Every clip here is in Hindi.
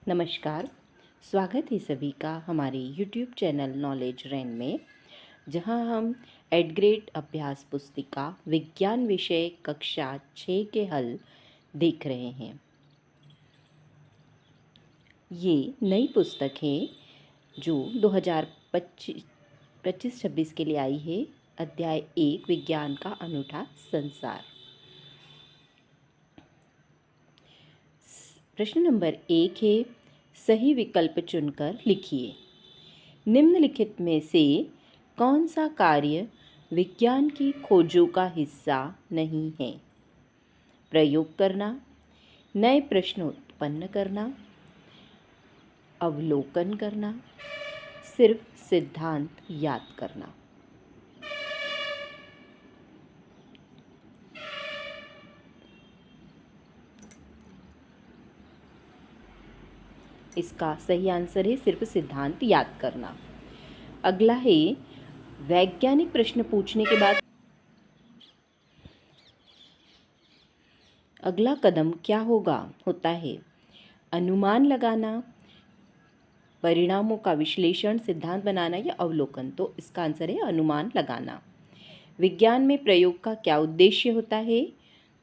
नमस्कार। स्वागत है सभी का हमारे YouTube चैनल नॉलेज रैन में, जहां हम एड ग्रेड अभ्यास पुस्तिका विज्ञान विषय कक्षा 6 के हल देख रहे हैं। ये नई पुस्तक है जो 2025-26 के लिए आई है। अध्याय 1 विज्ञान का अनूठा संसार। प्रश्न नंबर 1 है, सही विकल्प चुनकर लिखिए। निम्नलिखित में से कौन सा कार्य विज्ञान की खोजों का हिस्सा नहीं है? प्रयोग करना, नए प्रश्न उत्पन्न करना, अवलोकन करना, सिर्फ सिद्धांत याद करना। इसका सही आंसर है सिर्फ सिद्धांत याद करना। अगला है, वैज्ञानिक प्रश्न पूछने के बाद अगला कदम क्या होता है? अनुमान लगाना, परिणामों का विश्लेषण, सिद्धांत बनाना या अवलोकन। तो इसका आंसर है अनुमान लगाना। विज्ञान में प्रयोग का क्या उद्देश्य होता है?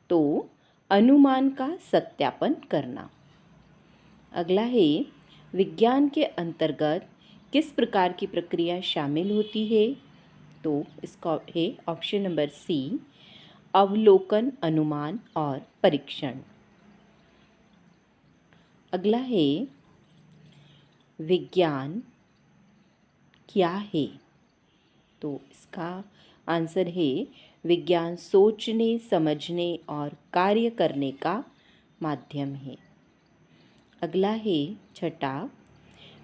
तो अनुमान का सत्यापन करना। अगला है, विज्ञान के अंतर्गत किस प्रकार की प्रक्रिया शामिल होती है? तो इसका है ऑप्शन नंबर सी, अवलोकन, अनुमान और परीक्षण। अगला है, विज्ञान क्या है? तो इसका आंसर है विज्ञान सोचने, समझने और कार्य करने का माध्यम है। अगला है छठा,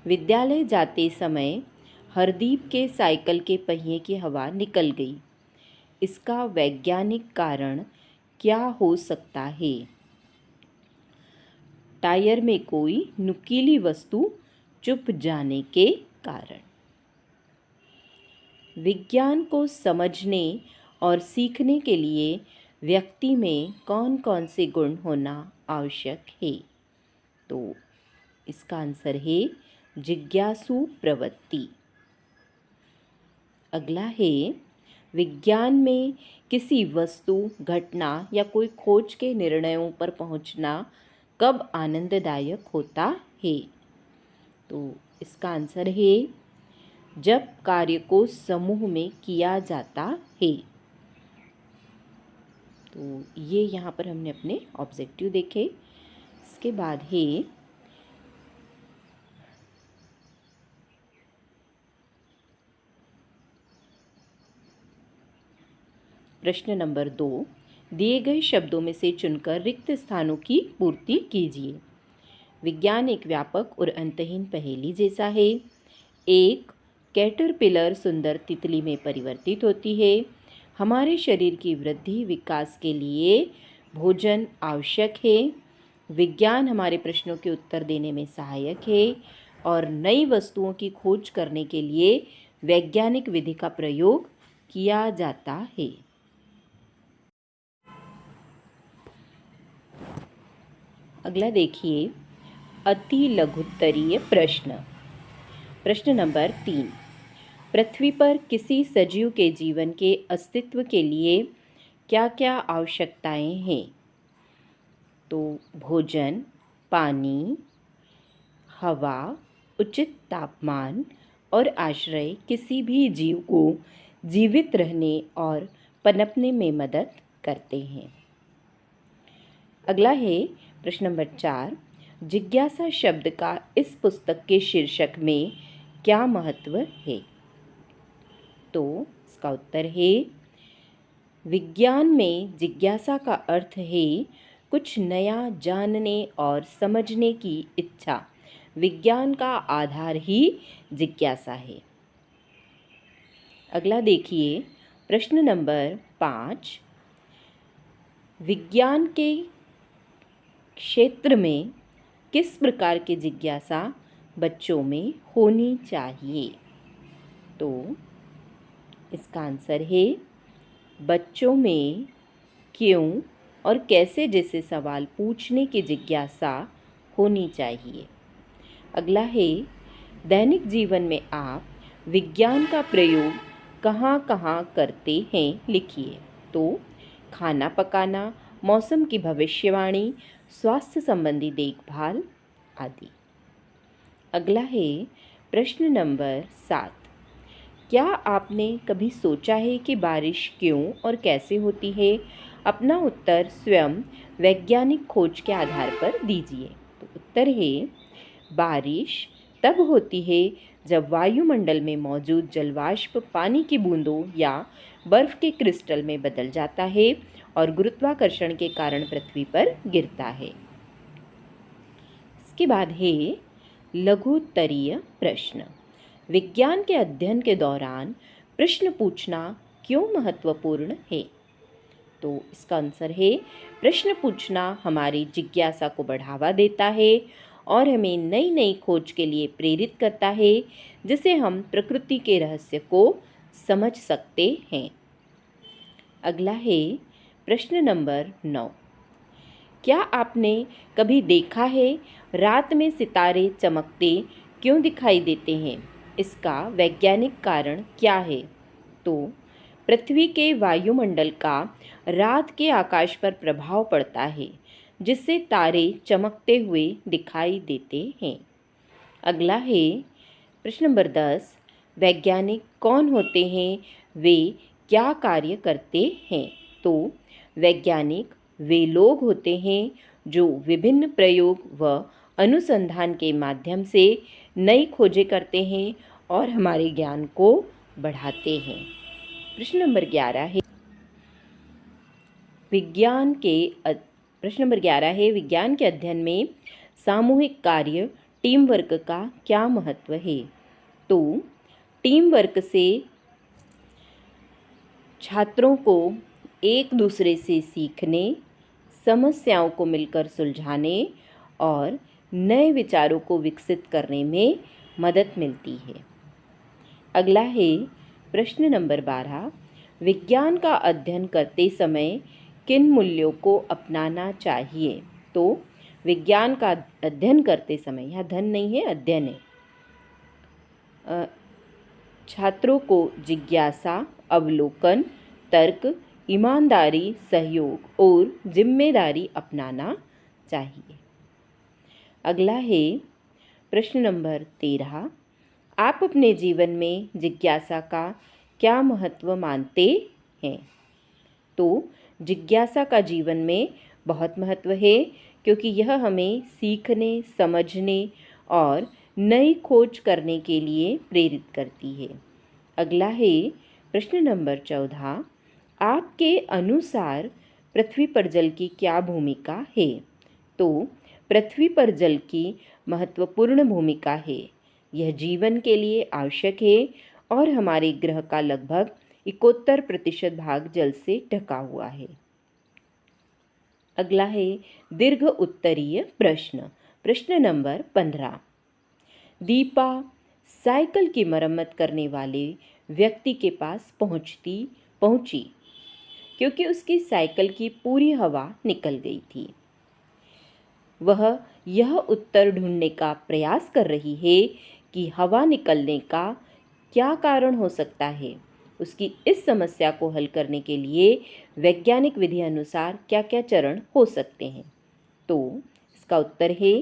विद्यालय जाते समय हरदीप के साइकिल के पहिए की हवा निकल गई। इसका वैज्ञानिक कारण क्या हो सकता है? टायर में कोई नुकीली वस्तु चुभ जाने के कारण। विज्ञान को समझने और सीखने के लिए व्यक्ति में कौन कौन से गुण होना आवश्यक है? तो इसका आंसर है जिज्ञासु प्रवृत्ति। अगला है, विज्ञान में किसी वस्तु, घटना या कोई खोज के निर्णयों पर पहुंचना कब आनंददायक होता है? तो इसका आंसर है जब कार्य को समूह में किया जाता है। तो ये यहाँ पर हमने अपने ऑब्जेक्टिव देखे। इसके बाद है प्रश्न नंबर 2, दिए गए शब्दों में से चुनकर रिक्त स्थानों की पूर्ति कीजिए। विज्ञान एक व्यापक और अंतहीन पहेली जैसा है। एक कैटरपिलर सुंदर तितली में परिवर्तित होती है। हमारे शरीर की वृद्धि विकास के लिए भोजन आवश्यक है। विज्ञान हमारे प्रश्नों के उत्तर देने में सहायक है और नई वस्तुओं की खोज करने के लिए वैज्ञानिक विधि का प्रयोग किया जाता है। अगला देखिए, अति लघुत्तरीय प्रश्न। प्रश्न नंबर 3, पृथ्वी पर किसी सजीव के जीवन के अस्तित्व के लिए क्या क्या आवश्यकताएं हैं? तो भोजन, पानी, हवा, उचित तापमान और आश्रय किसी भी जीव को जीवित रहने और पनपने में मदद करते हैं। अगला है प्रश्न नंबर 4, जिज्ञासा शब्द का इस पुस्तक के शीर्षक में क्या महत्व है? तो इसका उत्तर है, विज्ञान में जिज्ञासा का अर्थ है कुछ नया जानने और समझने की इच्छा। विज्ञान का आधार ही जिज्ञासा है। अगला देखिए, प्रश्न नंबर 5, विज्ञान के क्षेत्र में किस प्रकार की जिज्ञासा बच्चों में होनी चाहिए? तो इसका आंसर है बच्चों में क्यों और कैसे जैसे सवाल पूछने की जिज्ञासा होनी चाहिए। अगला है, दैनिक जीवन में आप विज्ञान का प्रयोग कहाँ कहाँ करते हैं, लिखिए। तो खाना पकाना, मौसम की भविष्यवाणी, स्वास्थ्य संबंधी देखभाल आदि। अगला है प्रश्न नंबर 7। क्या आपने कभी सोचा है कि बारिश क्यों और कैसे होती है? अपना उत्तर स्वयं वैज्ञानिक खोज के आधार पर दीजिए। तो उत्तर है, बारिश तब होती है जब वायुमंडल में मौजूद जलवाष्प पानी की बूंदों या बर्फ के क्रिस्टल में बदल जाता है और गुरुत्वाकर्षण के कारण पृथ्वी पर गिरता है। इसके बाद है लघुत्तरीय प्रश्न। विज्ञान के अध्ययन के दौरान प्रश्न पूछना क्यों महत्वपूर्ण है? तो इसका आंसर है, प्रश्न पूछना हमारी जिज्ञासा को बढ़ावा देता है और हमें नई नई खोज के लिए प्रेरित करता है, जिससे हम प्रकृति के रहस्य को समझ सकते हैं। अगला है प्रश्न नंबर 9। क्या आपने कभी देखा है रात में सितारे चमकते क्यों दिखाई देते हैं? इसका वैज्ञानिक कारण क्या है? तो पृथ्वी के वायुमंडल का रात के आकाश पर प्रभाव पड़ता है, जिससे तारे चमकते हुए दिखाई देते हैं। अगला है प्रश्न नंबर 10। वैज्ञानिक कौन होते हैं, वे क्या कार्य करते हैं? तो वैज्ञानिक वे लोग होते हैं जो विभिन्न प्रयोग व अनुसंधान के माध्यम से नई खोजें करते हैं और हमारे ज्ञान को बढ़ाते हैं। प्रश्न नंबर 11 है विज्ञान के प्रश्न नंबर 11 है, विज्ञान के अध्ययन में सामूहिक कार्य, टीम वर्क का क्या महत्व है? तो टीम वर्क से छात्रों को एक दूसरे से सीखने, समस्याओं को मिलकर सुलझाने और नए विचारों को विकसित करने में मदद मिलती है। अगला है प्रश्न नंबर 12। विज्ञान का अध्ययन करते समय किन मूल्यों को अपनाना चाहिए? तो विज्ञान का अध्ययन करते समय, यह धन नहीं है, अध्ययन है, छात्रों को जिज्ञासा, अवलोकन, तर्क, ईमानदारी, सहयोग और जिम्मेदारी अपनाना चाहिए। अगला है प्रश्न नंबर 13। आप अपने जीवन में जिज्ञासा का क्या महत्व मानते हैं? तो जिज्ञासा का जीवन में बहुत महत्व है, क्योंकि यह हमें सीखने, समझने और नई खोज करने के लिए प्रेरित करती है। अगला है प्रश्न नंबर 14। आपके अनुसार पृथ्वी पर जल की क्या भूमिका है? तो पृथ्वी पर जल की महत्वपूर्ण भूमिका है। यह जीवन के लिए आवश्यक है और हमारे ग्रह का लगभग 71% भाग जल से ढका हुआ है। अगला है दीर्घ उत्तरीय प्रश्न। प्रश्न नंबर 15। दीपा साइकिल की मरम्मत करने वाले व्यक्ति के पास पहुंची क्योंकि उसकी साइकिल की पूरी हवा निकल गई थी। वह यह उत्तर ढूंढने का प्रयास कर रही है कि हवा निकलने का क्या कारण हो सकता है। उसकी इस समस्या को हल करने के लिए वैज्ञानिक विधि अनुसार क्या क्या चरण हो सकते हैं? तो इसका उत्तर है,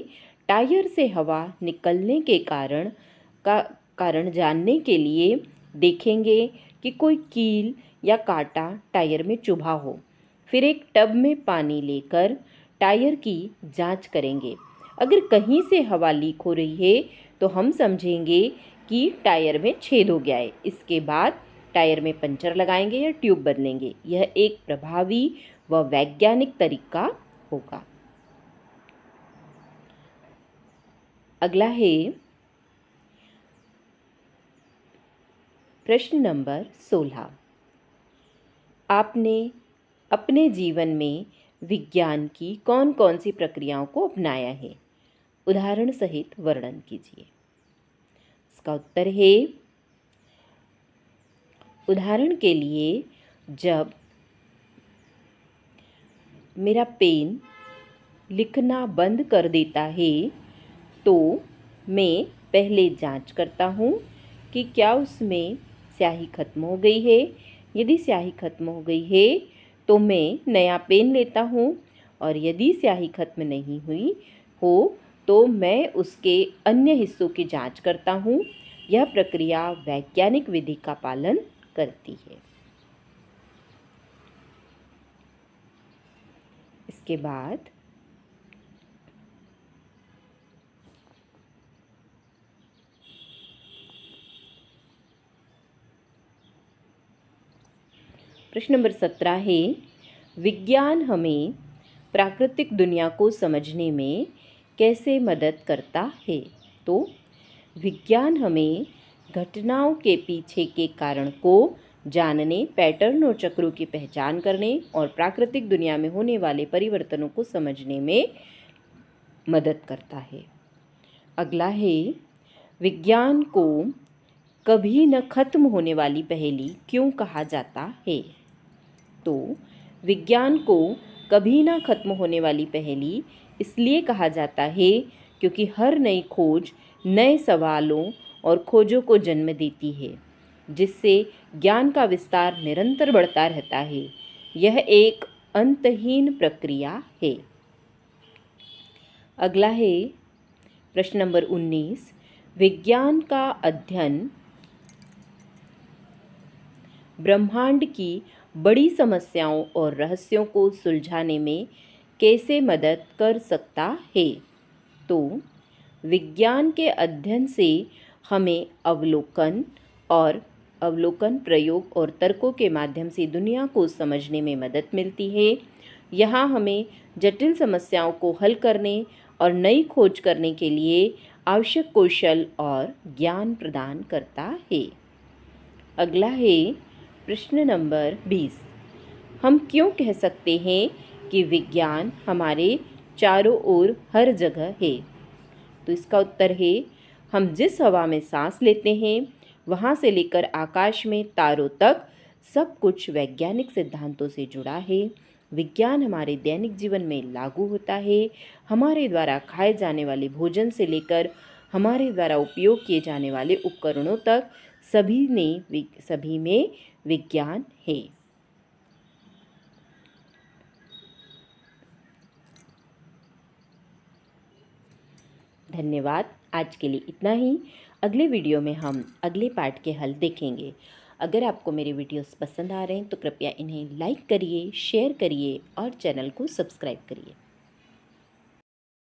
टायर से हवा निकलने के कारण जानने के लिए देखेंगे कि कोई कील या कांटा टायर में चुभा हो। फिर एक टब में पानी लेकर टायर की जांच करेंगे। अगर कहीं से हवा लीक हो रही है तो हम समझेंगे कि टायर में छेद हो गया है। इसके बाद टायर में पंचर लगाएंगे या ट्यूब बदलेंगे। यह एक प्रभावी व वैज्ञानिक तरीका होगा। अगला है प्रश्न नंबर 16। आपने अपने जीवन में विज्ञान की कौन कौन सी प्रक्रियाओं को अपनाया है? उदाहरण सहित वर्णन कीजिए। इसका उत्तर है, उदाहरण के लिए, जब मेरा पेन लिखना बंद कर देता है तो मैं पहले जांच करता हूँ कि क्या उसमें स्याही खत्म हो गई है। यदि स्याही खत्म हो गई है तो मैं नया पेन लेता हूँ, और यदि स्याही खत्म नहीं हुई हो तो मैं उसके अन्य हिस्सों की जांच करता हूँ। यह प्रक्रिया वैज्ञानिक विधि का पालन करती है। इसके बाद प्रश्न नंबर 17 है, विज्ञान हमें प्राकृतिक दुनिया को समझने में कैसे मदद करता है। तो विज्ञान हमें घटनाओं के पीछे के कारण को जानने, पैटर्न और चक्रों की पहचान करने और प्राकृतिक दुनिया में होने वाले परिवर्तनों को समझने में मदद करता है। अगला है, विज्ञान को कभी न खत्म होने वाली पहेली क्यों कहा जाता है। तो विज्ञान को कभी ना खत्म होने वाली पहेली इसलिए कहा जाता है क्योंकि हर नई खोज नए सवालों और खोजों को जन्म देती है, जिससे ज्ञान का विस्तार निरंतर बढ़ता रहता है। यह एक अंतहीन प्रक्रिया है। अगला है प्रश्न नंबर 19, विज्ञान का अध्ययन ब्रह्मांड की बड़ी समस्याओं और रहस्यों को सुलझाने में कैसे मदद कर सकता है। तो विज्ञान के अध्ययन से हमें अवलोकन, प्रयोग और तर्कों के माध्यम से दुनिया को समझने में मदद मिलती है। यहाँ हमें जटिल समस्याओं को हल करने और नई खोज करने के लिए आवश्यक कौशल और ज्ञान प्रदान करता है। अगला है प्रश्न नंबर 20, हम क्यों कह सकते हैं कि विज्ञान हमारे चारों ओर हर जगह है। तो इसका उत्तर है, हम जिस हवा में सांस लेते हैं वहाँ से लेकर आकाश में तारों तक सब कुछ वैज्ञानिक सिद्धांतों से जुड़ा है। विज्ञान हमारे दैनिक जीवन में लागू होता है। हमारे द्वारा खाए जाने वाले भोजन से लेकर हमारे द्वारा उपयोग किए जाने वाले उपकरणों तक सभी में विज्ञान है। धन्यवाद। आज के लिए इतना ही। अगले वीडियो में हम अगले पार्ट के हल देखेंगे। अगर आपको मेरे वीडियोस पसंद आ रहे हैं तो कृपया इन्हें लाइक करिए, शेयर करिए और चैनल को सब्सक्राइब करिए।